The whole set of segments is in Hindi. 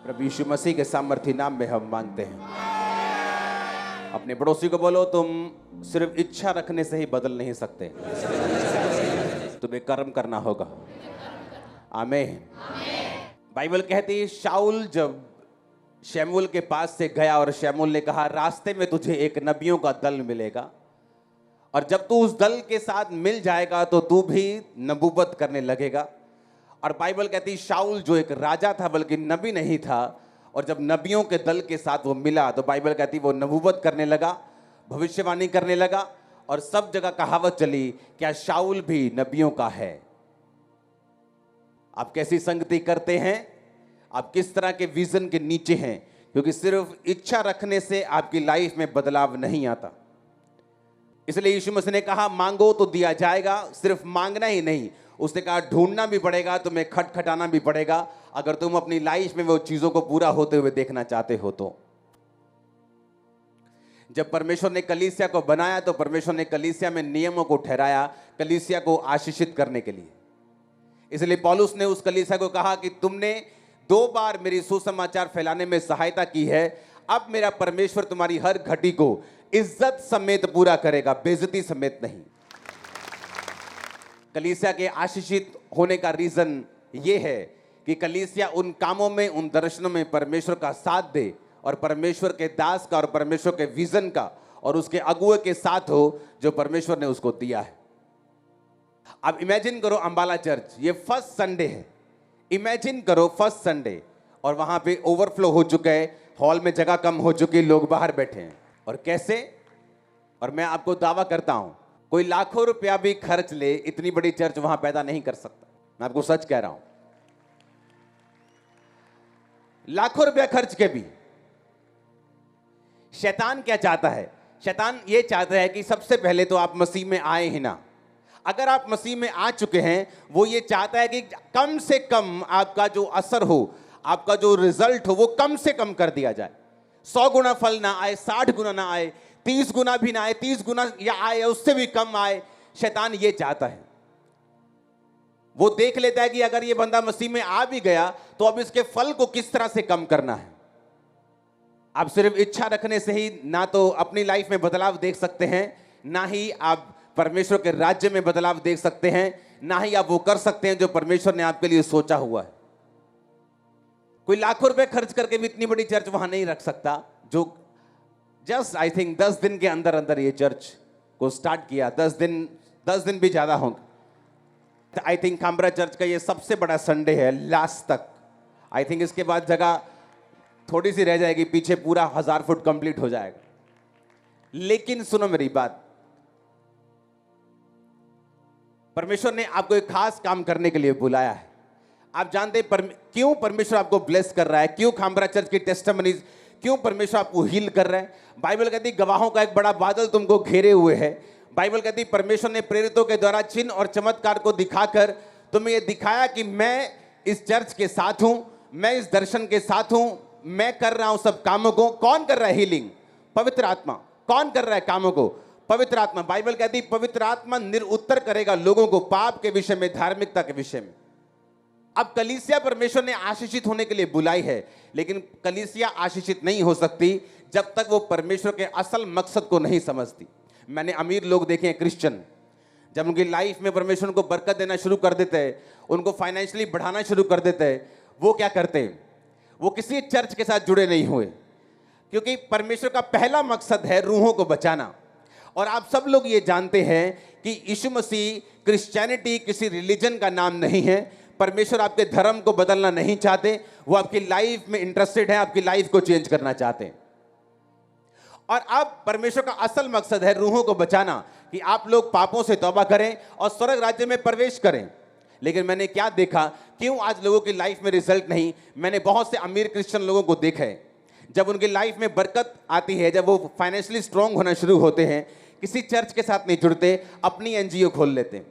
प्रभु यीशु मसीह के सामर्थी नाम में हम मांगते हैं। अपने पड़ोसी को बोलो, तुम सिर्फ इच्छा रखने से ही बदल नहीं सकते, तुम्हें कर्म करना होगा। आमीन। बाइबल कहती है शाऊल जब शमूएल के पास से गया और शमूएल ने कहा रास्ते में तुझे एक नबियों का दल मिलेगा और जब तू उस दल के साथ मिल जाएगा तो तू भी नबूवत करने लगेगा। और बाइबल कहती शाऊल जो एक राजा था बल्कि नबी नहीं था, और जब नबियों के दल के साथ वो मिला तो बाइबल कहती वो नबूवत करने लगा, भविष्यवाणी करने लगा और सब जगह कहावत चली क्या शाऊल भी नबियों का है। आप कैसी संगति करते हैं, आप किस तरह के विजन के नीचे हैं, क्योंकि सिर्फ इच्छा रखने से आपकी लाइफ में बदलाव नहीं आता। इसलिए यीशु मसीह ने कहा मांगो तो दिया जाएगा। सिर्फ मांगना ही नहीं, उसने कहा ढूंढना भी पड़ेगा, तुम्हें खटखटाना भी पड़ेगा अगर तुम अपनी लाइफ में वो चीजों को पूरा होते हुए देखना चाहते हो। तो जब परमेश्वर ने कलीसिया को बनाया तो परमेश्वर ने कलीसिया में नियमों को ठहराया कलीसिया को आशीषित करने के लिए। इसलिए पौलुस ने उस कलीसिया को कहा कि तुमने 2 बार मेरी सुसमाचार फैलाने में सहायता की है, अब मेरा परमेश्वर तुम्हारी हर घटी को इज्जत समेत पूरा करेगा, बेइज्जती समेत नहीं। कलीसिया के आशीषित होने का रीजन यह है कि कलीसिया उन कामों में, उन दर्शनों में परमेश्वर का साथ दे और परमेश्वर के दास का और परमेश्वर के विजन का और उसके अगुए के साथ हो जो परमेश्वर ने उसको दिया है। अब इमेजिन करो अंबाला चर्च, ये फर्स्ट संडे है। इमेजिन करो फर्स्ट संडे और वहां पे ओवरफ्लो हो चुका है, हॉल में जगह कम हो चुकी, लोग बाहर बैठे हैं। और कैसे? और मैं आपको दावा करता हूं कोई लाखों रुपया भी खर्च ले इतनी बड़ी चर्च वहां पैदा नहीं कर सकता। मैं आपको सच कह रहा हूं, लाखों रुपया खर्च के भी। शैतान क्या चाहता है? शैतान ये चाहता है कि सबसे पहले तो आप मसीह में आए ही ना। अगर आप मसीह में आ चुके हैं, वो ये चाहता है कि कम से कम आपका जो असर हो, आपका जो रिजल्ट हो, वो कम से कम कर दिया जाए। 100 गुना फल ना आए, 60 गुना ना आए, 30 गुना भी ना आए, 30 गुना या आए उससे भी कम आए। शैतान ये चाहता है। वो देख लेता है कि अगर ये बंदा मसीह में आ भी गया तो अब इसके फल को किस तरह से कम करना है। आप सिर्फ इच्छा रखने से ही ना तो अपनी लाइफ में बदलाव देख सकते हैं, ना ही आप परमेश्वर के राज्य में बदलाव देख सकते हैं, ना ही आप वो कर सकते हैं जो परमेश्वर ने आपके लिए सोचा हुआ है। कोई लाखों रुपए खर्च करके भी इतनी बड़ी चर्च वहां नहीं रख सकता। जो जस्ट आई थिंक 10 दिन के अंदर अंदर ये चर्च को स्टार्ट किया, 10 दिन भी ज्यादा होंगे। आई थिंक काम्ब्रा चर्च का ये सबसे बड़ा संडे है लास्ट तक। आई थिंक इसके बाद जगह थोड़ी सी रह जाएगी, पीछे पूरा 1000 फुट कंप्लीट हो जाएगा। लेकिन सुनो मेरी बात, परमेश्वर ने आपको एक खास काम करने के लिए बुलाया है। आप जानते हैं क्यों परमेश्वर आपको ब्लेस कर रहा है, क्यों खामरा चर्च की टेस्टिमनीज, क्यों परमेश्वर आपको हील कर रहा है। बाइबल कहती गवाहों का एक बड़ा बादल तुमको घेरे हुए है। बाइबल कहती परमेश्वर ने प्रेरितों के द्वारा चिन्ह और चमत्कार को दिखाकर तुम्हें यह दिखाया कि मैं इस चर्च के साथ हूं, मैं इस दर्शन के साथ हूं, मैं कर रहा हूं सब कामों को। कौन कर रहा है हीलिंग? पवित्र आत्मा। कौन कर रहा है कामों को? पवित्र आत्मा। बाइबल कहती पवित्र आत्मा निरुत्तर करेगा लोगों को पाप के विषय में, धार्मिकता के विषय में। अब कलीसिया परमेश्वर ने आशीषित होने के लिए बुलाई है, लेकिन कलीसिया आशीषित नहीं हो सकती जब तक वो परमेश्वर के असल मकसद को नहीं समझती। मैंने अमीर लोग देखे हैं क्रिश्चियन, जब उनकी लाइफ में परमेश्वर उनको बरकत देना शुरू कर देते हैं, उनको फाइनेंशियली बढ़ाना शुरू कर देते हैं, वो क्या करते हैं? वो किसी चर्च के साथ जुड़े नहीं हुए, क्योंकि परमेश्वर का पहला मकसद है रूहों को बचाना। और आप सब लोग ये जानते हैं कि यीशु मसीह, क्रिश्चियनिटी किसी रिलीजन का नाम नहीं है। परमेश्वर आपके धर्म को बदलना नहीं चाहते, वो आपकी लाइफ में इंटरेस्टेड है, आपकी लाइफ को चेंज करना चाहते हैं। और अब परमेश्वर का असल मकसद है रूहों को बचाना, कि आप लोग पापों से तौबा करें और स्वर्ग राज्य में प्रवेश करें। लेकिन मैंने क्या देखा, क्यों आज लोगों की लाइफ में रिजल्ट नहीं? मैंने बहुत से अमीर क्रिश्चियन लोगों को देखा है, जब उनकी लाइफ में बरकत आती है, जब वो फाइनेंशियली स्ट्रांग होना शुरू होते हैं, किसी चर्च के साथ नहीं जुड़ते, अपनी एनजीओ खोल लेते हैं।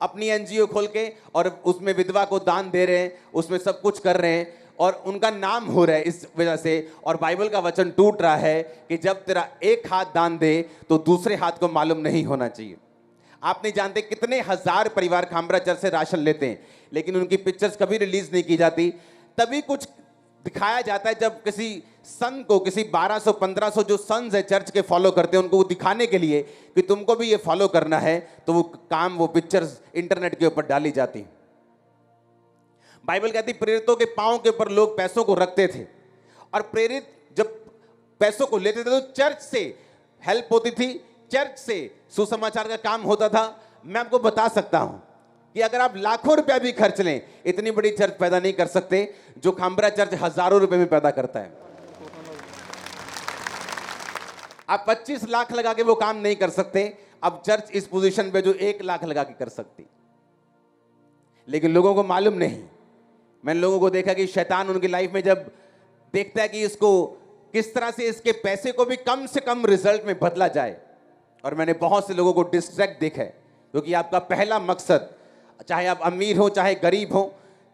अपनी एनजीओ खोल के और उसमें विधवा को दान दे रहे हैं, उसमें सब कुछ कर रहे हैं और उनका नाम हो रहा है इस वजह से। और बाइबल का वचन टूट रहा है कि जब तेरा एक हाथ दान दे तो दूसरे हाथ को मालूम नहीं होना चाहिए। आप नहीं जानते कितने हजार परिवार खामरा चर्च से राशन लेते हैं, लेकिन उनकी पिक्चर्स कभी रिलीज नहीं की जाती। तभी कुछ दिखाया जाता है जब किसी सन को, किसी 1200 1500 जो सन्स है चर्च के फॉलो करते हैं, उनको वो दिखाने के लिए कि तुमको भी ये फॉलो करना है, तो वो पिक्चर्स इंटरनेट के ऊपर डाली जाती। बाइबल कहती प्रेरितों के पांव के ऊपर लोग पैसों को रखते थे, और प्रेरित जब पैसों को लेते थे तो चर्च से हेल्प होती थी, चर्च से सुसमाचार का काम होता था। मैं आपको बता सकता हूं कि अगर आप लाखों रुपया भी खर्च लें, इतनी बड़ी चर्च पैदा नहीं कर सकते जो खामरा चर्च हजारों रुपए में पैदा करता है। आप 25 लाख लगा के वो काम नहीं कर सकते, अब चर्च इस पोजीशन पे जो 1 लाख लगा के कर सकती। लेकिन लोगों को मालूम नहीं। मैंने लोगों को देखा कि शैतान उनकी लाइफ में जब देखता है कि इसको किस तरह से इसके पैसे को भी कम से कम रिजल्ट में बदला जाए, और मैंने बहुत से लोगों को डिस्ट्रैक्ट देखा है, क्योंकि आपका पहला मकसद, चाहे आप अमीर हो चाहे गरीब हो,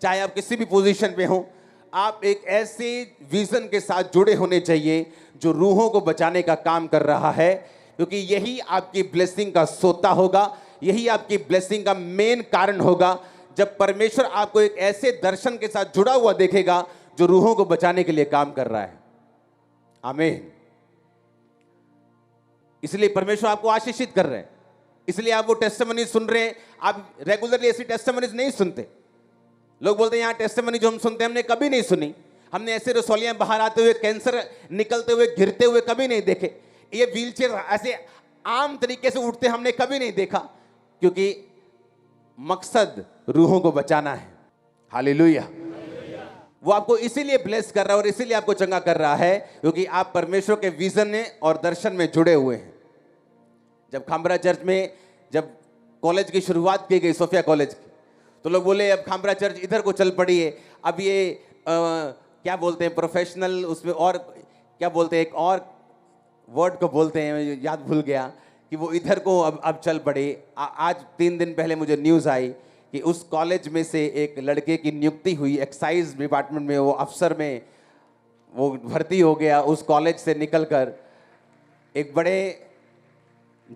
चाहे आप किसी भी पोजीशन पे हो, आप एक ऐसे विजन के साथ जुड़े होने चाहिए जो रूहों को बचाने का काम कर रहा है, क्योंकि यही आपकी ब्लेसिंग का सोता होगा, यही आपकी ब्लेसिंग का मेन कारण होगा। जब परमेश्वर आपको एक ऐसे दर्शन के साथ जुड़ा हुआ देखेगा जो रूहों को बचाने के लिए काम कर रहा है। आमीन। इसलिए परमेश्वर आपको आशीषित कर रहे हैं, इसलिए आप वो टेस्टिमनी सुन रहे हैं। आप रेगुलरली ऐसी टेस्टिमनीज नहीं सुनते। लोग बोलते हैं यहाँ टेस्टिमनी जो हम सुनते हैं हमने कभी नहीं सुनी, हमने ऐसे रसौलियां बाहर आते हुए, कैंसर निकलते हुए, गिरते हुए कभी नहीं देखे, ये व्हीलचेयर ऐसे आम तरीके से उठते हमने कभी नहीं देखा, क्योंकि मकसद रूहों को बचाना है। हालेलुया। वो आपको इसीलिए ब्लेस कर रहा है और इसीलिए आपको चंगा कर रहा है क्योंकि आप परमेश्वर के विजन में और दर्शन में जुड़े हुए हैं। जब खामरा चर्च में जब कॉलेज की शुरुआत की गई, सोफिया कॉलेज की, तो लोग बोले अब खामरा चर्च इधर को चल पड़ी है, अब ये क्या बोलते हैं प्रोफेशनल, उसमें और क्या बोलते हैं, एक और वर्ड को बोलते हैं, याद भूल गया, कि वो इधर को अब चल पड़े। आज 3 दिन पहले मुझे न्यूज़ आई कि उस कॉलेज में से एक लड़के की नियुक्ति हुई, एक्साइज डिपार्टमेंट में वो अफसर में वो भर्ती हो गया। उस कॉलेज से निकलकर एक बड़े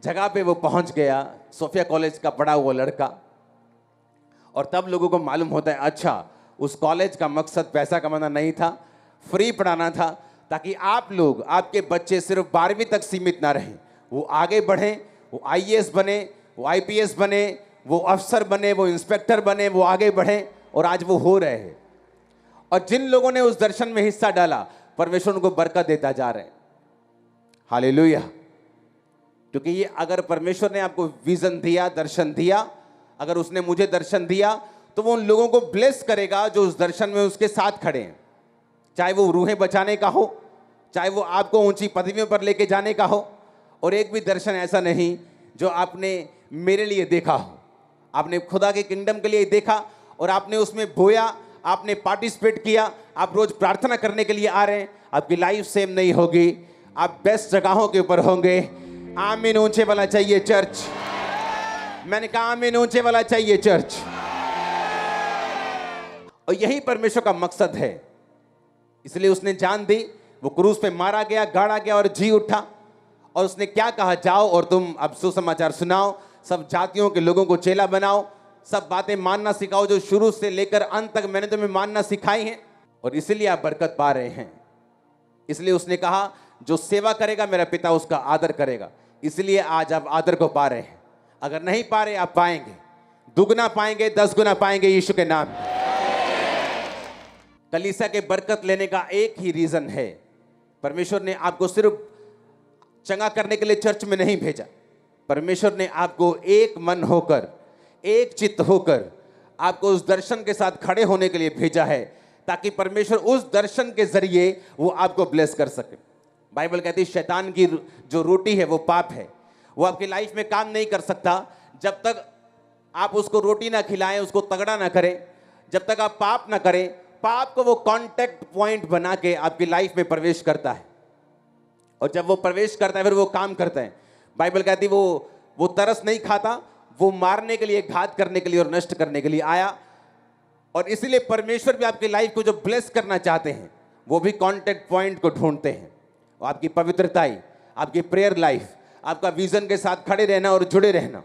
जगह पे वो पहुंच गया, सोफिया कॉलेज का पढ़ा हुआ लड़का। और तब लोगों को मालूम होता है अच्छा उस कॉलेज का मकसद पैसा कमाना नहीं था, फ्री पढ़ाना था, ताकि आप लोग, आपके बच्चे सिर्फ 12वीं तक सीमित ना रहें, वो आगे बढ़ें, वो आईएएस बने, वो आईपीएस बने, वो अफसर बने, वो इंस्पेक्टर बने, वो आगे बढ़ें। और आज वो हो रहे हैं। और जिन लोगों ने उस दर्शन में हिस्सा डाला, परमेश्वर उनको बरकत देता जा रहे हैं। हालेलुया। क्योंकि ये अगर परमेश्वर ने आपको विजन दिया, दर्शन दिया, अगर उसने मुझे दर्शन दिया, तो वो उन लोगों को ब्लेस करेगा जो उस दर्शन में उसके साथ खड़े हैं। चाहे वो रूहें बचाने का हो, चाहे वो आपको ऊंची पदवियों पर लेके जाने का हो। और एक भी दर्शन ऐसा नहीं जो आपने मेरे लिए देखा हो, आपने खुदा के किंगडम के लिए देखा और आपने उसमें बोया, आपने पार्टिसिपेट किया, आप रोज प्रार्थना करने के लिए आ रहे हैं। आपकी लाइफ सेम नहीं होगी, आप बेस्ट जगहों के ऊपर होंगे। आमीन ऊंचे वाला चाहिए चर्च। मैंने कहा आमीन ऊंचे वाला चाहिए चर्च। और यही परमेश्वर का मकसद है, इसलिए उसने जान दी, वो क्रूस पे मारा गया, गाड़ा गया और जी उठा। और उसने क्या कहा, जाओ और तुम अब सुसमाचार सुनाओ, सब जातियों के लोगों को चेला बनाओ, सब बातें मानना सिखाओ जो शुरू से लेकर अंत तक मैंने तुम्हें मानना सिखाई हैं। और इसलिए आप बरकत पा रहे हैं। इसलिए उसने कहा जो सेवा करेगा मेरा पिता उसका आदर करेगा। इसलिए आज आप आदर को पा रहे हैं। अगर नहीं पा रहे, आप पाएंगे, दुगना पाएंगे, 10 गुना पाएंगे यीशु के नाम। कलीसिया के बरकत लेने का एक ही रीजन है, परमेश्वर ने आपको सिर्फ चंगा करने के लिए चर्च में नहीं भेजा। परमेश्वर ने आपको एक मन होकर, एक चित्त होकर आपको उस दर्शन के साथ खड़े होने के लिए भेजा है, ताकि परमेश्वर उस दर्शन के जरिए वो आपको ब्लेस कर सके। बाइबल कहती है शैतान की जो रोटी है वो पाप है। वो आपकी लाइफ में काम नहीं कर सकता जब तक आप उसको रोटी ना खिलाएं, उसको तगड़ा ना करें, जब तक आप पाप ना करें। पाप को वो कांटेक्ट पॉइंट बना के आपकी लाइफ में प्रवेश करता है, और जब वो प्रवेश करता है फिर वो काम करता है। बाइबल कहती वो तरस नहीं खाता, वो मारने के लिए, घात करने के लिए और नष्ट करने के लिए आया। और इसीलिए परमेश्वर भी आपकी लाइफ को जो ब्लेस करना चाहते हैं, वो भी कांटेक्ट पॉइंट को ढूंढते हैं। और आपकी पवित्रताई, आपकी प्रेयर लाइफ, आपका विजन के साथ खड़े रहना और जुड़े रहना।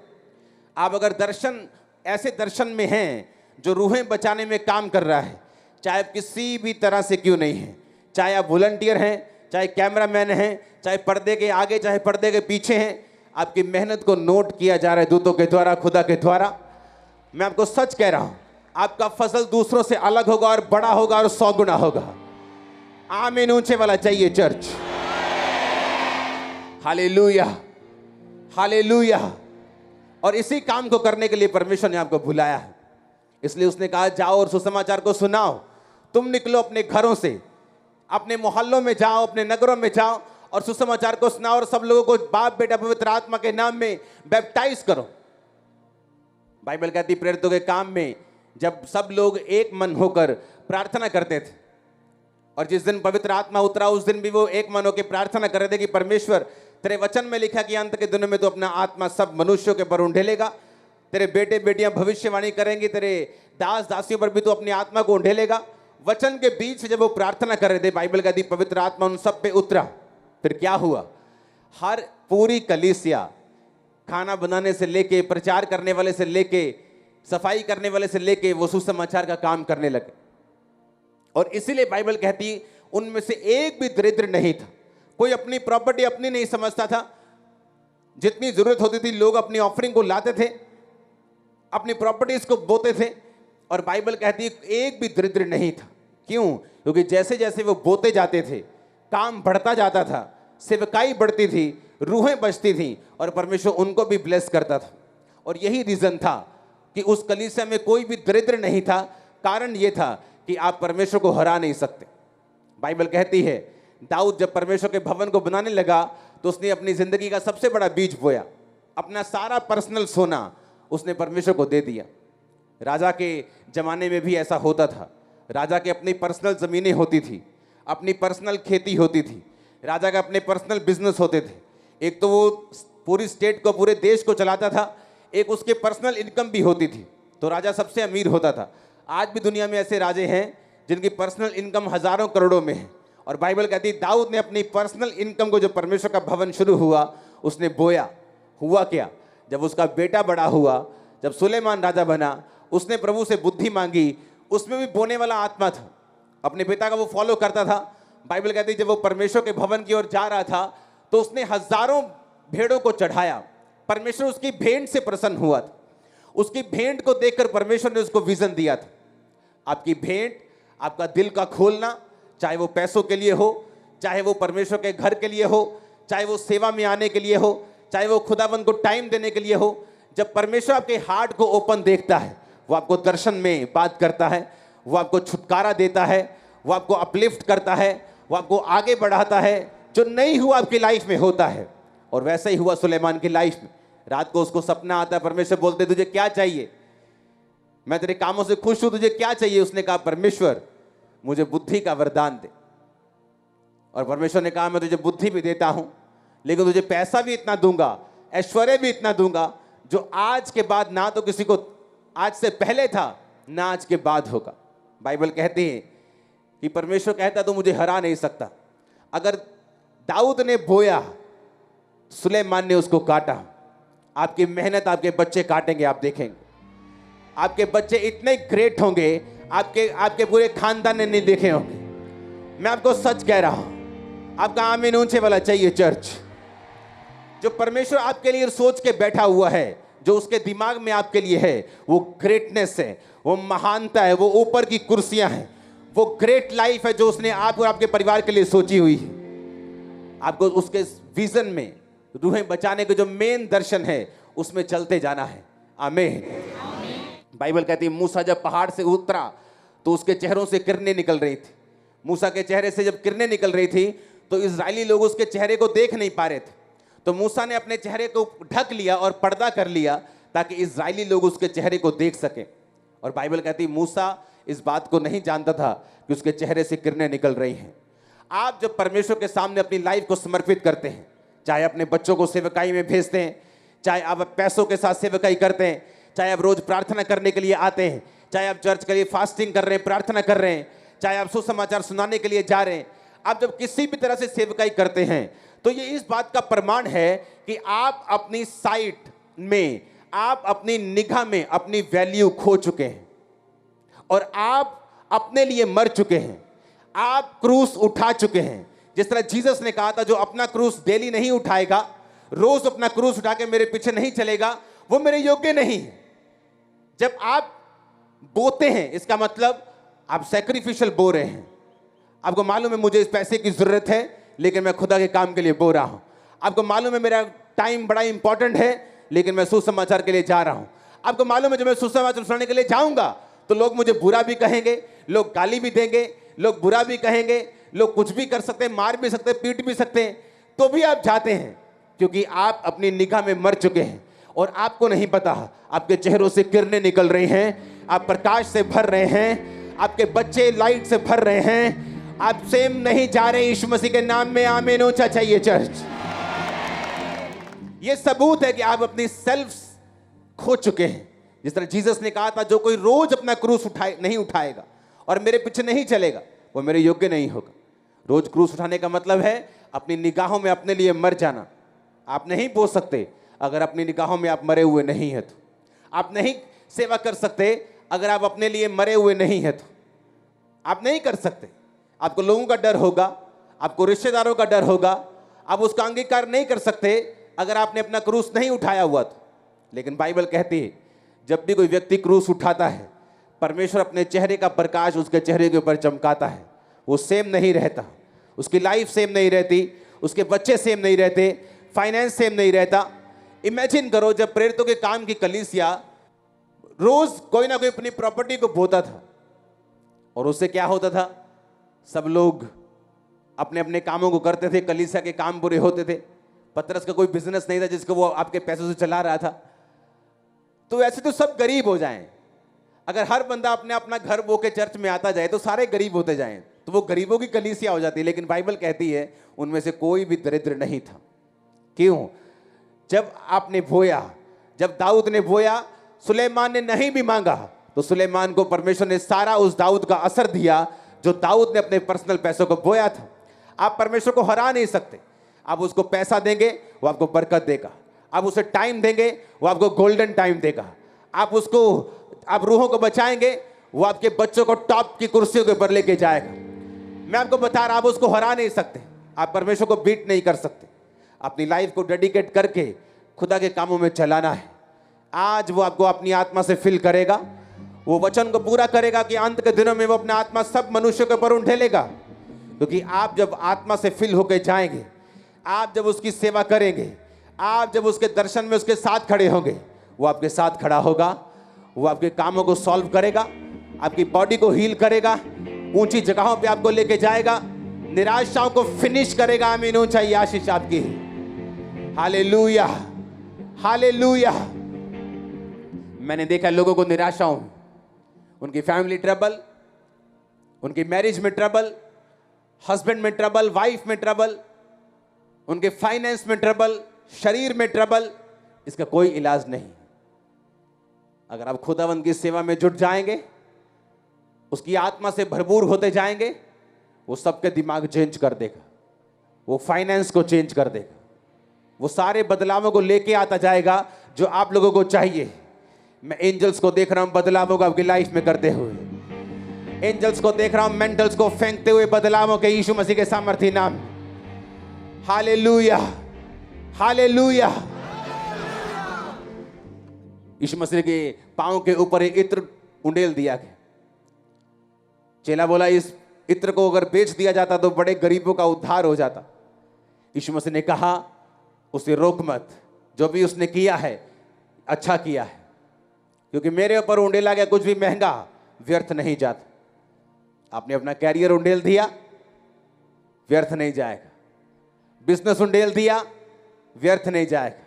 आप अगर दर्शन, ऐसे दर्शन में हैं जो रूहें बचाने में काम कर रहा है, चाहे आप किसी भी तरह से क्यों नहीं हैं, चाहे आप वॉलंटियर हैं, चाहे कैमरामैन हैं, चाहे पर्दे के आगे, चाहे पर्दे के पीछे हैं, आपकी मेहनत को नोट किया जा रहा है दूतों के द्वारा, खुदा के द्वारा। मैं आपको सच कह रहा हूं, आपका फसल दूसरों से अलग होगा और बड़ा होगा और 100 गुना होगा। आमीन ऊंचे वाला चाहिए चर्च। Hallelujah, hallelujah. और इसी काम को करने के लिए परमेश्वर ने आपको बुलाया है। इसलिए उसने कहा जाओ और सुसमाचार को सुनाओ। तुम निकलो अपने घरों से, अपने मोहल्लों में जाओ, अपने नगरों में जाओ और सुसमाचार को सुनाओ और सब लोगों को बाप बेटा पवित्र आत्मा के नाम में बैप्टाइज करो। बाइबल कहती प्रेरितों के काम में जब सब लोग एक मन होकर प्रार्थना करते थे, और जिस दिन पवित्र आत्मा उतरा उस दिन भी वो एक मन होकर प्रार्थना कर रहे थे कि परमेश्वर, तेरे वचन में लिखा कि अंत के दिनों में तो अपना आत्मा सब मनुष्यों के पर उंडेलेगा, तेरे बेटे बेटियां भविष्यवाणी करेंगे, तेरे दास दासियों पर भी तो अपनी आत्मा को उंडेलेगा। वचन के बीच से जब वो प्रार्थना कर रहे थे, बाइबल कहती पवित्र आत्मा उन सब पे उतरा। फिर क्या हुआ? हर पूरी कलीसिया, खाना बनाने से लेके, प्रचार करने वाले से लेके, सफाई करने वाले से लेके, वो सुसमाचार का काम करने लगे। और इसीलिए बाइबल कहती उनमें से एक भी दरिद्र नहीं था। कोई अपनी प्रॉपर्टी अपनी नहीं समझता था। जितनी जरूरत होती थी लोग अपनी ऑफरिंग को लाते थे, अपनी प्रॉपर्टीज को बोते थे, और बाइबल कहती एक भी दरिद्र नहीं था। क्यों? क्योंकि जैसे जैसे वो बोते जाते थे, काम बढ़ता जाता था, सेवकाई बढ़ती थी, रूहें बचती थी, और परमेश्वर उनको भी ब्लेस करता था। और यही रीजन था कि उस कलीसिया में कोई भी दरिद्र नहीं था। कारण यह था कि आप परमेश्वर को हरा नहीं सकते। बाइबल कहती है दाऊद जब परमेश्वर के भवन को बनाने लगा तो उसने अपनी जिंदगी का सबसे बड़ा बीज बोया। अपना सारा पर्सनल सोना उसने परमेश्वर को दे दिया। राजा के जमाने में भी ऐसा होता था। राजा के अपनी पर्सनल ज़मीनें होती थी, अपनी पर्सनल खेती होती थी, राजा के अपने पर्सनल बिजनेस होते थे। एक तो वो पूरी स्टेट को, पूरे देश को चलाता था, एक उसके पर्सनल इनकम भी होती थी, तो राजा सबसे अमीर होता था। आज भी दुनिया में ऐसे राजे हैं जिनकी पर्सनल इनकम हजारों करोड़ों में है। और बाइबल कहती है दाऊद ने अपनी पर्सनल इनकम को, जो परमेश्वर का भवन शुरू हुआ, उसने बोया। हुआ क्या? जब उसका बेटा बड़ा हुआ, जब सुलेमान राजा बना, उसने प्रभु से बुद्धि मांगी, उसमें भी बोने वाला आत्मा था। अपने पिता का वो फॉलो करता था। बाइबल कहती है जब वो परमेश्वर के भवन की ओर जा रहा था तो उसने हजारों भेड़ों को चढ़ाया। परमेश्वर उसकी भेंट से प्रसन्न हुआ था। उसकी भेंट को देखकर परमेश्वर ने उसको विजन दिया था। आपकी भेंट, आपका दिल का खोलना, चाहे वो पैसों के लिए हो, चाहे वो परमेश्वर के घर के लिए हो, चाहे वो सेवा में आने के लिए हो, चाहे वो खुदावंद को टाइम देने के लिए हो, जब परमेश्वर आपके हार्ट को ओपन देखता है, वो आपको दर्शन में बात करता है, वो आपको छुटकारा देता है, वो आपको अपलिफ्ट करता है, वो आपको आगे बढ़ाता है। जो नहीं हुआ आपकी लाइफ में होता है। और वैसा ही हुआ सुलेमान की लाइफ में। रात को उसको सपना आता है, परमेश्वर बोलते तुझे क्या चाहिए? मैं तेरे कामों से खुश हूं, तुझे क्या चाहिए? उसने कहा परमेश्वर मुझे बुद्धि का वरदान दे। और परमेश्वर ने कहा मैं तुझे बुद्धि भी देता हूं, लेकिन तुझे पैसा भी इतना दूंगा, ऐश्वर्य भी इतना दूंगा, जो आज के बाद ना तो किसी को आज से पहले था, ना आज के बाद होगा। बाइबल कहती है कि परमेश्वर कहता तू मुझे हरा नहीं सकता। अगर दाऊद ने बोया, सुलेमान ने उसको काटा। आपकी मेहनत आपके बच्चे काटेंगे, आप देखेंगे। आपके बच्चे इतने ग्रेट होंगे, आपके पूरे खानदान ने नहीं देखे होंगे। मैं आपको सच कह रहा हूं। आपका आमीन ऊंचे वाला चाहिए चर्च। जो परमेश्वर आपके लिए सोच के बैठा हुआ है, जो उसके दिमाग में आपके लिए है, वो ग्रेटनेस है, वो महानता है, वो ऊपर की कुर्सियां हैं, वो ग्रेट लाइफ है जो उसने आप और आपके परिवार के लिए सोची हुई है। आपको उसके विजन में रूहें बचाने के जो मेन दर्शन है उसमें चलते जाना है। आमीन। बाइबल कहती है मूसा जब पहाड़ से उतरा तो उसके चेहरों से किरणें निकल रही थी। मूसा के चेहरे से जब किरणें निकल रही थी तो इजरायली लोग उसके चेहरे को देख नहीं पा रहे थे। तो मूसा ने अपने चेहरे को ढक लिया और पर्दा कर लिया ताकि इजरायली लोग उसके चेहरे को देख सकें। और बाइबल कहती है मूसा इस बात को नहीं जानता था कि उसके चेहरे से किरणें निकल रही हैं। आप जब परमेश्वर के सामने अपनी लाइफ को समर्पित करते हैं, चाहे अपने बच्चों को सेवकाई में भेजते हैं, चाहे आप पैसों के साथ सेवकाई करते हैं, चाहे आप रोज प्रार्थना करने के लिए आते हैं, चाहे आप चर्च के लिए फास्टिंग कर रहे हैं, प्रार्थना कर रहे हैं, चाहे आप सुसमाचार सुनाने के लिए जा रहे हैं, आप जब किसी भी तरह से सेवकाई करते हैं तो ये इस बात का प्रमाण है कि आप अपनी साइट में, आप अपनी निगाह में अपनी वैल्यू खो चुके हैं। और आप अपने लिए मर चुके हैं, आप क्रूस उठा चुके हैं। जिस तरह जीसस ने कहा था, जो अपना क्रूस डेली नहीं उठाएगा, रोज अपना क्रूस उठा के मेरे पीछे नहीं चलेगा, वो मेरे योग्य नहीं है। जब आप बोते हैं, इसका मतलब आप सैक्रिफिशियल बो रहे हैं। आपको मालूम है मुझे इस पैसे की जरूरत है, लेकिन मैं खुदा के काम के लिए बो रहा हूं। आपको मालूम है मेरा टाइम बड़ा इंपॉर्टेंट है, लेकिन मैं सुसमाचार के लिए जा रहा हूं। आपको मालूम है जब मैं सुसमाचार सुनाने के लिए जाऊंगा तो लोग मुझे बुरा भी कहेंगे, लोग गाली भी देंगे, लोग बुरा भी कहेंगे, लोग कुछ भी कर सकते हैं, मार भी सकते हैं, पीट भी सकते हैं, तो भी आप जाते हैं, क्योंकि आप अपनी निगाह में मर चुके हैं और आपको नहीं पता आपके चेहरों से किरणें निकल रही हैं, आप प्रकाश से भर रहे हैं, आपके बच्चे लाइट से भर रहे हैं, आप सेम नहीं जा रहे। यीशु मसीह के नाम में आमीन ऊंचा चाहिए चर्च। ये सबूत है कि आप अपनी सेल्फ खो चुके हैं। जिस तरह जीसस ने कहा था, जो कोई रोज अपना क्रूस नहीं उठाएगा और मेरे पीछे नहीं चलेगा, वो मेरे योग्य नहीं होगा। रोज क्रूस उठाने का मतलब है अपनी निगाहों में अपने लिए मर जाना। आप नहीं बोल सकते अगर अपनी निगाहों में आप मरे हुए नहीं है तो। आप नहीं सेवा कर सकते अगर आप अपने लिए मरे हुए नहीं है तो। आप नहीं कर सकते। आपको लोगों का डर होगा, आपको रिश्तेदारों का डर होगा, आप उसका अंगीकार नहीं कर सकते अगर आपने अपना क्रूस नहीं उठाया हुआ तो। लेकिन बाइबल कहती है, जब भी कोई व्यक्ति क्रूस उठाता है, परमेश्वर अपने चेहरे का प्रकाश उसके चेहरे के ऊपर चमकाता है। वो सेम नहीं रहता, उसकी लाइफ सेम नहीं रहती, उसके बच्चे सेम नहीं रहते, फाइनेंस सेम नहीं रहता। इमेजिन करो, जब प्रेरितों के काम की कलीसिया रोज कोई ना कोई अपनी प्रॉपर्टी को बोता था, और उससे क्या होता था, सब लोग अपने अपने कामों को करते थे, कलीसिया के काम बुरे होते थे। पतरस का कोई बिजनेस नहीं था जिसको वो आपके पैसों से चला रहा था। तो ऐसे तो सब गरीब हो जाएं। अगर हर बंदा अपने अपना घर बो के चर्च में आता जाए तो सारे गरीब होते जाएं, तो वो गरीबों की कलीसिया हो जाती है। लेकिन बाइबल कहती है उनमें से कोई भी दरिद्र नहीं था। क्यों? जब आपने बोया, जब दाऊद ने बोया, सुलेमान ने नहीं भी मांगा, तो सुलेमान को परमेश्वर ने सारा उस दाऊद का असर दिया जो दाऊद ने अपने पर्सनल पैसों को बोया था। आप परमेश्वर को हरा नहीं सकते। आप उसको पैसा देंगे, वो आपको बरकत देगा। आप उसे टाइम देंगे, वो आपको गोल्डन टाइम देगा। आप रूहों को बचाएंगे, वो आपके बच्चों को टॉप की कुर्सियों के ऊपर लेके जाएगा। मैं आपको बता रहा, आप उसको हरा नहीं सकते, आप परमेश्वर को बीट नहीं कर सकते। अपनी लाइफ को डेडिकेट करके खुदा के कामों में चलाना है। आज वो आपको अपनी आत्मा से फिल करेगा, वो वचन को पूरा करेगा कि अंत के दिनों में वो अपना आत्मा सब मनुष्यों के ऊपर ढेलेगा। क्योंकि आप जब आत्मा से फिल होकर जाएंगे, आप जब उसकी सेवा करेंगे, आप जब उसके दर्शन में उसके साथ खड़े होंगे, वो आपके साथ खड़ा होगा, वो आपके कामों को सॉल्व करेगा, आपकी बॉडी को हील करेगा, ऊंची जगहों पे आपको लेके जाएगा, निराशाओं को फिनिश करेगा। आमीन ऊंचा ये आशीष आपकी है। Hallelujah, hallelujah. मैंने देखा लोगों को निराशाओं में, उनकी फैमिली ट्रबल, उनकी मैरिज में ट्रबल, हस्बैंड में ट्रबल, वाइफ में ट्रबल, उनके फाइनेंस में ट्रबल, शरीर में ट्रबल, इसका कोई इलाज नहीं। अगर आप खुदावंद की सेवा में जुट जाएंगे, उसकी आत्मा से भरपूर होते जाएंगे, वो सबके दिमाग चेंज कर देगा, वो फाइनेंस को चेंज कर देगा, वो सारे बदलावों को लेके आता जाएगा जो आप लोगों को चाहिए। मैं एंजल्स को देख रहा हूं बदलावों को आपकी लाइफ में करते हुए, एंजल्स को देख रहा हूं मेंटल्स को फेंकते हुए बदलावों के यीशु मसीह के सामर्थ्य नाम। Hallelujah, hallelujah. यीशु मसीह के पांव के ऊपर एक इत्र उंडेल दिया गया। चेला बोला, इस इत्र को अगर बेच दिया जाता तो बड़े गरीबों का उद्धार हो जाता। यीशु मसीह ने कहा, उसे रोक मत, जो भी उसने किया है अच्छा किया है, क्योंकि मेरे ऊपर उंडेला गया कुछ भी महंगा व्यर्थ नहीं जाता। आपने अपना कैरियर उंडेल दिया, व्यर्थ नहीं जाएगा। बिजनेस उंडेल दिया, व्यर्थ नहीं जाएगा।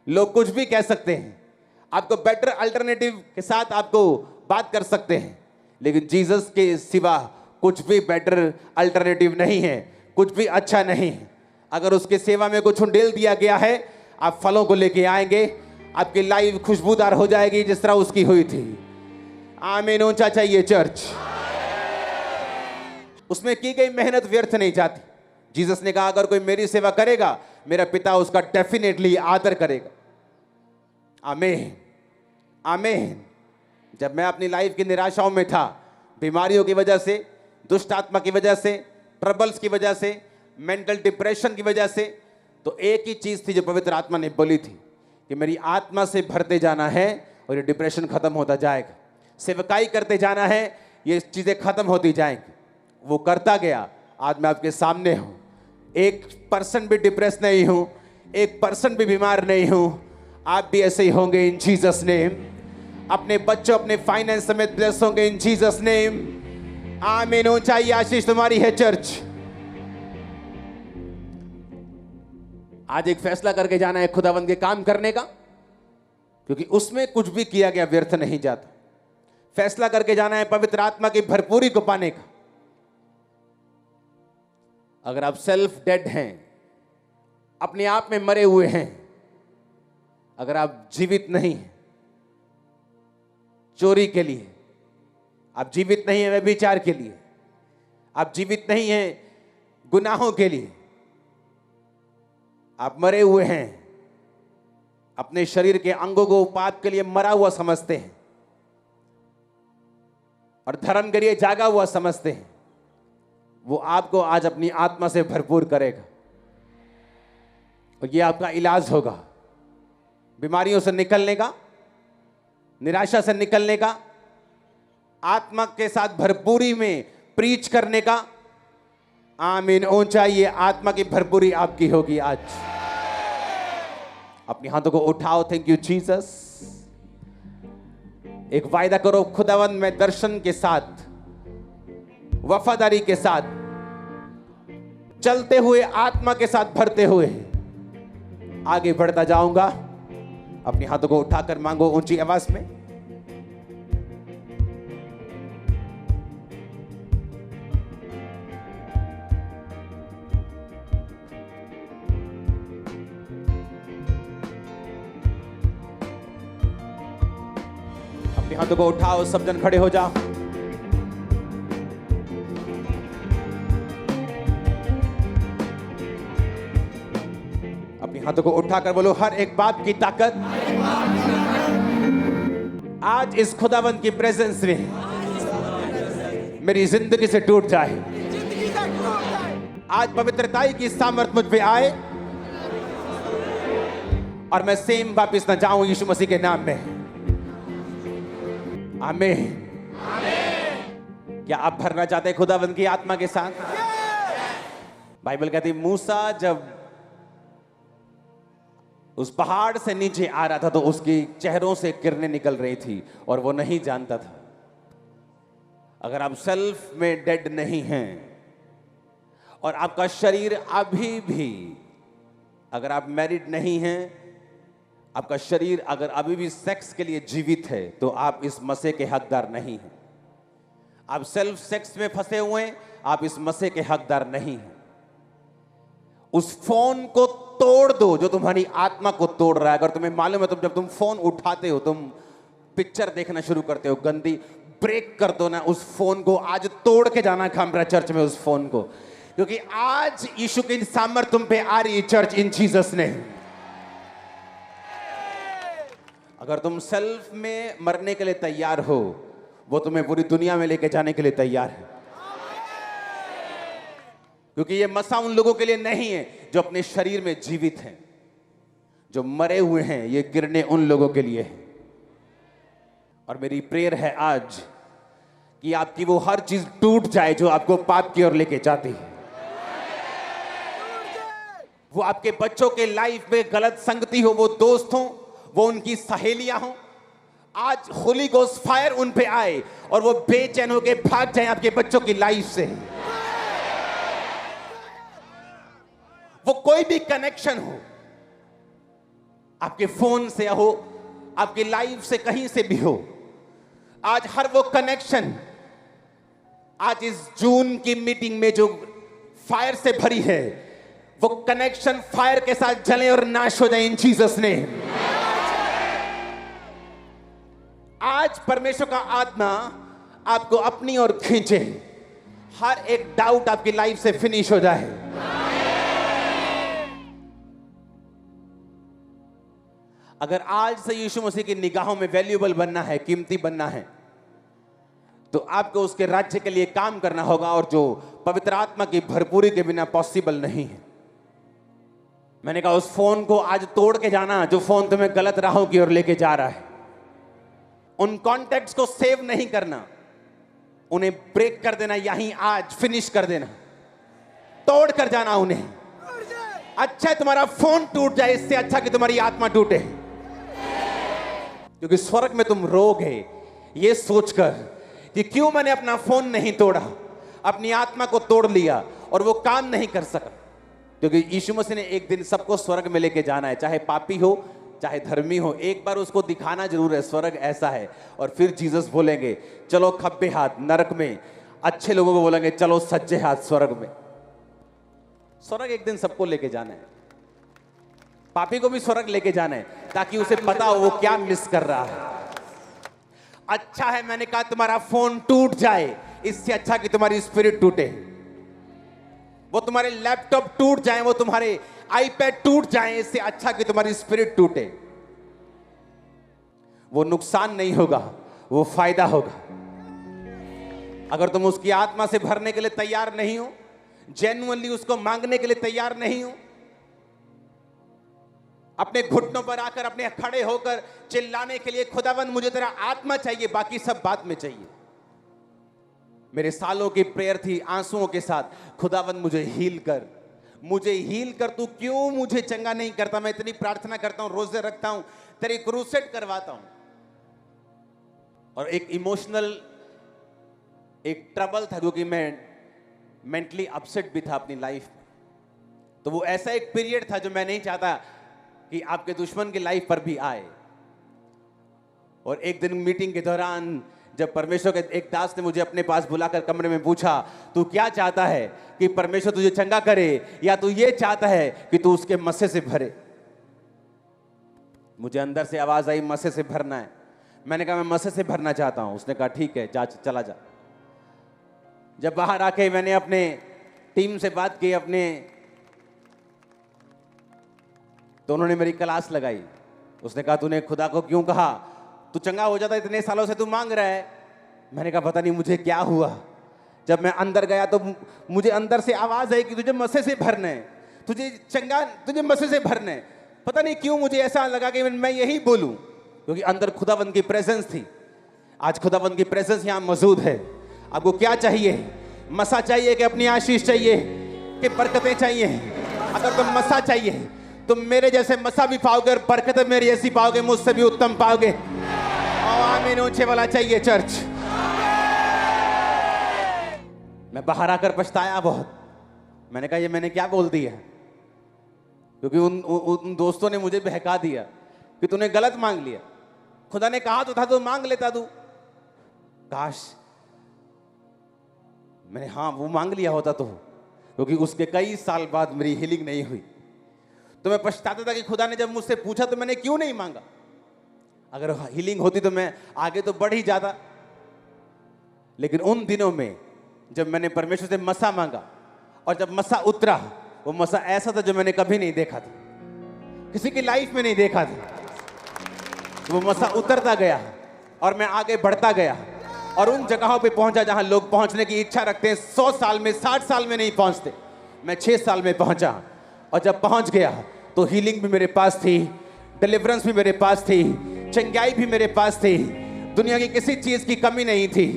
लोग कुछ भी कह सकते हैं, आपको बेटर अल्टरनेटिव के साथ आपको बात कर सकते हैं, लेकिन जीसस के सिवा कुछ भी बेटर अल्टरनेटिव नहीं है, कुछ भी अच्छा नहीं है। अगर उसके सेवा में कुछ उंडेल दिया गया है, आप फलों को लेके आएंगे, आपकी लाइफ खुशबूदार हो जाएगी जिस तरह उसकी हुई थी। आमीन ऊंचा चाहिए चर्च। उसमें की गई मेहनत व्यर्थ नहीं जाती। जीसस ने कहा, अगर कोई मेरी सेवा करेगा, मेरा पिता उसका डेफिनेटली आदर करेगा। आमीन, आमीन। जब मैं अपनी लाइफ की निराशाओं में था, बीमारियों की वजह से, दुष्ट आत्मा की वजह से, ट्रबल्स की वजह से, मेंटल डिप्रेशन की वजह से, तो एक ही चीज थी जो पवित्र आत्मा ने बोली थी कि मेरी आत्मा से भरते जाना है और ये डिप्रेशन खत्म होता जाएगा। सेवकाई करते जाना है, ये चीजें खत्म होती जाएंगी। वो करता गया। आज मैं आपके सामने हूं, 1% भी डिप्रेस नहीं हूं, 1% भी बीमार नहीं हूं। आप भी ऐसे ही होंगे इन जीसस नेम। अपने बच्चों, अपने फाइनेंस समेत ब्लेस होंगे इन जीसस नेम। आमीन। ऊंचाई आशीष तुम्हारी है चर्च। आज एक फैसला करके जाना है खुदावंद के काम करने का, क्योंकि उसमें कुछ भी किया गया व्यर्थ नहीं जाता। फैसला करके जाना है पवित्र आत्मा की भरपूरी को पाने का। अगर आप सेल्फ डेड हैं, अपने आप में मरे हुए हैं, अगर आप जीवित नहीं हैं चोरी के लिए, आप जीवित नहीं हैं व्यभिचार के लिए, आप जीवित नहीं हैं गुनाहों के लिए, आप मरे हुए हैं, अपने शरीर के अंगों को पाप के लिए मरा हुआ समझते हैं और धर्म के लिए जागा हुआ समझते हैं, वो आपको आज अपनी आत्मा से भरपूर करेगा और ये आपका इलाज होगा। बीमारियों से निकलने का, निराशा से निकलने का, आत्मा के साथ भरपूरी में प्रीच करने का। आमीन। ऊंचाई, ये आत्मा की भरपूरी आपकी होगी आज। अपने हाथों को उठाओ। Thank you Jesus. एक वायदा करो, खुदावंद मैं दर्शन के साथ, वफादारी के साथ, चलते हुए आत्मा के साथ भरते हुए आगे बढ़ता जाऊंगा। अपने हाथों को उठाकर मांगो ऊंची आवाज में। अपने हाथों को उठाओ, सब जन खड़े हो जाओ। हाथों को उठाकर बोलो, हर एक बात की ताकत आज इस खुदावंद की प्रेजेंस में मेरी जिंदगी से टूट जाए। आज पवित्रताई की सामर्थ मुझ पे आए और मैं सेम वापिस न जाऊं यीशु मसीह के नाम में। आमीन। क्या आप भरना चाहते हैं खुदावंद की आत्मा के साथ? बाइबल कहती मूसा जब उस पहाड़ से नीचे आ रहा था तो उसकी चेहरों से किरणें निकल रही थी और वो नहीं जानता था। अगर आप सेल्फ में डेड नहीं हैं और आपका शरीर अभी भी, अगर आप मैरिड नहीं हैं, आपका शरीर अगर अभी भी सेक्स के लिए जीवित है, तो आप इस मसीह के हकदार नहीं हैं। आप सेल्फ सेक्स में फंसे हुए हैं, आप इस मसीह के हकदार नहीं हैं। उस फोन को तोड़ दो जो तुम्हारी आत्मा को तोड़ रहा है। अगर तुम्हें मालूम है, तुम जब तुम फोन उठाते हो, तुम पिक्चर देखना शुरू करते हो गंदी, ब्रेक कर दो ना उस फोन को। आज तोड़ के जाना खामरा चर्च में उस फोन को, क्योंकि आज यीशु की सामर्थ तुम पे आ रही है चर्च, इन जीसस ने। अगर तुम सेल्फ में मरने के लिए तैयार हो, वो तुम्हें पूरी दुनिया में लेके जाने के लिए तैयार है। क्योंकि ये मसा उन लोगों के लिए नहीं है जो अपने शरीर में जीवित हैं, जो मरे हुए हैं। ये किरणें उन लोगों के लिए है। और मेरी प्रेयर है आज कि आपकी वो हर चीज टूट जाए जो आपको पाप की ओर लेके जाती है। वो आपके बच्चों के लाइफ में गलत संगति हो, वो दोस्त हो, वो उनकी सहेलियां हो। आज होली गोस्ट फायर उन पे आए और वो बेचैन होके भाग जाए आपके बच्चों की लाइफ से। वो कोई भी कनेक्शन हो, आपके फोन से हो, आपकी लाइफ से कहीं से भी हो, आज हर वो कनेक्शन आज इस जून की मीटिंग में जो फायर से भरी है, वो कनेक्शन फायर के साथ जले और नाश हो जाए इन जीसस ने। आज परमेश्वर का आत्मा आपको अपनी ओर खींचे, हर एक डाउट आपकी लाइफ से फिनिश हो जाए। अगर आज से यीशु मसीह की निगाहों में वैल्यूएबल बनना है, कीमती बनना है, तो आपको उसके राज्य के लिए काम करना होगा, और जो पवित्र आत्मा की भरपूरी के बिना पॉसिबल नहीं है। मैंने कहा उस फोन को आज तोड़ के जाना जो फोन तुम्हें गलत राहों की ओर लेके जा रहा है। उन कॉन्टैक्ट्स को सेव नहीं करना, उन्हें ब्रेक कर देना, यहीं आज फिनिश कर देना, तोड़ कर जाना उन्हें। अच्छा है तुम्हारा फोन टूट जाए, इससे अच्छा कि तुम्हारी आत्मा टूटे, क्योंकि स्वर्ग में तुम रोगे ये सोचकर कि क्यों मैंने अपना फोन नहीं तोड़ा, अपनी आत्मा को तोड़ लिया और वो काम नहीं कर सका। क्योंकि यीशु मसीह ने एक दिन सबको स्वर्ग में लेके जाना है, चाहे पापी हो चाहे धर्मी हो, एक बार उसको दिखाना जरूर है स्वर्ग ऐसा है। और फिर जीसस बोलेंगे चलो खब्बे हाथ नरक में, अच्छे लोगों को बोलेंगे चलो सच्चे हाथ स्वर्ग में। स्वर्ग एक दिन सबको लेके जाना है, पापी को भी स्वर्ग लेके जाना है, ताकि उसे पता हो वो क्या मिस कर रहा है। अच्छा है मैंने कहा तुम्हारा फोन टूट जाए, इससे अच्छा कि तुम्हारी स्पिरिट टूटे। वो तुम्हारे लैपटॉप टूट जाए, वो तुम्हारे आईपैड टूट जाए, इससे अच्छा कि तुम्हारी स्पिरिट टूटे। वो नुकसान नहीं होगा, वो फायदा होगा। अगर तुम उसकी आत्मा से भरने के लिए तैयार नहीं हो, जेन्युइनली उसको मांगने के लिए तैयार नहीं हो, अपने घुटनों पर आकर अपने खड़े होकर चिल्लाने के लिए खुदावन मुझे तेरा आत्मा चाहिए, बाकी सब बाद में चाहिए। मेरे सालों की प्रेयर थी आंसुओं के साथ, खुदावन मुझे हील कर, मुझे हील कर, तू क्यों मुझे चंगा नहीं करता। मैं इतनी प्रार्थना करता हूं, रोजे रखता हूं, तेरी क्रूसेड करवाता हूं। और एक इमोशनल एक ट्रबल था, क्योंकि मैं मेंटली अपसेट भी था अपनी लाइफ में। तो वो ऐसा एक पीरियड था जो मैं नहीं चाहता कि आपके दुश्मन की लाइफ पर भी आए। और एक दिन मीटिंग के दौरान जब परमेश्वर के एक दास ने मुझे अपने पास बुलाकर कमरे में पूछा, तू क्या चाहता है, कि परमेश्वर तुझे चंगा करे या तू ये चाहता है कि तू उसके मस्से से भरे। मुझे अंदर से आवाज आई मस्से से भरना है। मैंने कहा मैं मस्से से भरना चाहता हूं। उसने कहा ठीक है जा, चला जा। जब बाहर आके मैंने अपने टीम से बात की अपने, तो उन्होंने मेरी क्लास लगाई। उसने कहा तूने खुदा को क्यों कहा, तू चंगा हो जाता, इतने सालों से तू मांग रहा है। मैंने कहा पता नहीं मुझे क्या हुआ। जब मैं अंदर गया तो मुझे अंदर से आवाज आई कि तुझे मस्से से भरना है, तुझे चंगा, तुझे मस्से से भरना है। पता नहीं क्यों मुझे ऐसा लगा कि मैं यही बोलूं, क्योंकि अंदर खुदावंद की प्रेजेंस थी। आज खुदावंद की प्रेजेंस यहाँ मौजूद है। आपको क्या चाहिए, मसा चाहिए कि अपनी आशीष चाहिए कि बरकतें चाहिए? अगर तुम मसा चाहिए तुम मेरे जैसे मसा भी पाओगे और बरकतें मेरी ऐसी पाओगे, मुझसे भी उत्तम पाओगे। आमीन ऊंचे वाला चाहिए चर्च। मैं बाहर आकर पछताया बहुत। मैंने कहा ये मैंने क्या बोल दिया, क्योंकि उन दोस्तों ने मुझे बहका दिया कि तूने गलत मांग लिया। खुदा ने कहा तो था तो मांग लेता तू। काश मैंने हाँ वो मांग लिया होता तो, क्योंकि उसके कई साल बाद मेरी हीलिंग नहीं हुई। तो मैं पछताता था कि खुदा ने जब मुझसे पूछा तो मैंने क्यों नहीं मांगा। अगर हीलिंग होती तो मैं आगे तो बढ़ ही जाता। लेकिन उन दिनों में जब मैंने परमेश्वर से मसा मांगा और जब मसा उतरा, वो मसा ऐसा था जो मैंने कभी नहीं देखा था, किसी की लाइफ में नहीं देखा था। वो मसा उतरता गया और मैं आगे बढ़ता गया और उन जगहों पे पहुंचा जहां लोग पहुंचने की इच्छा रखते हैं 100 साल में 60 साल में नहीं पहुंचते। मैं 6 साल में पहुंचा और जब पहुंच गया तो हीलिंग भी मेरे पास थी, डिलीवरेंस भी मेरे पास थी, चंगाई भी मेरे पास थी, दुनिया की किसी चीज की कमी नहीं थी।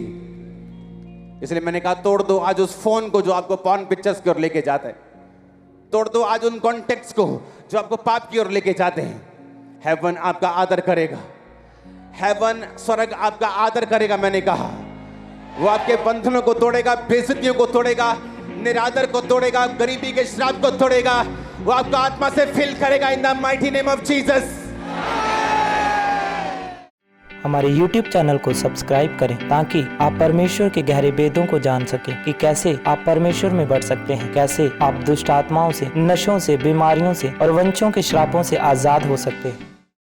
इसलिए मैंने कहा तोड़ दो आज उस फोन को जो आपको पॉर्न पिक्चर्स की ओर लेके जाता है। तोड़ दो आज उन कॉन्टेक्ट्स को जो आपको पाप की ओर लेके जाते हैं। हेवन आपका आदर करेगा, हेवन स्वर्ग आपका आदर करेगा। मैंने कहा वो आपके बंधनों को तोड़ेगा, बेइज्जतियों को तोड़ेगा, निरादर को तोड़ेगा, गरीबी के श्राप को तोड़ेगा। वो आपका आत्मा से फिल करेगा in the mighty name of Jesus. हमारे YouTube चैनल को सब्सक्राइब करें ताकि आप परमेश्वर के गहरे भेदों को जान सकें कि कैसे आप परमेश्वर में बढ़ सकते हैं, कैसे आप दुष्ट आत्माओं से, नशों से, बीमारियों से और वंशों के श्रापों से आजाद हो सकते हैं।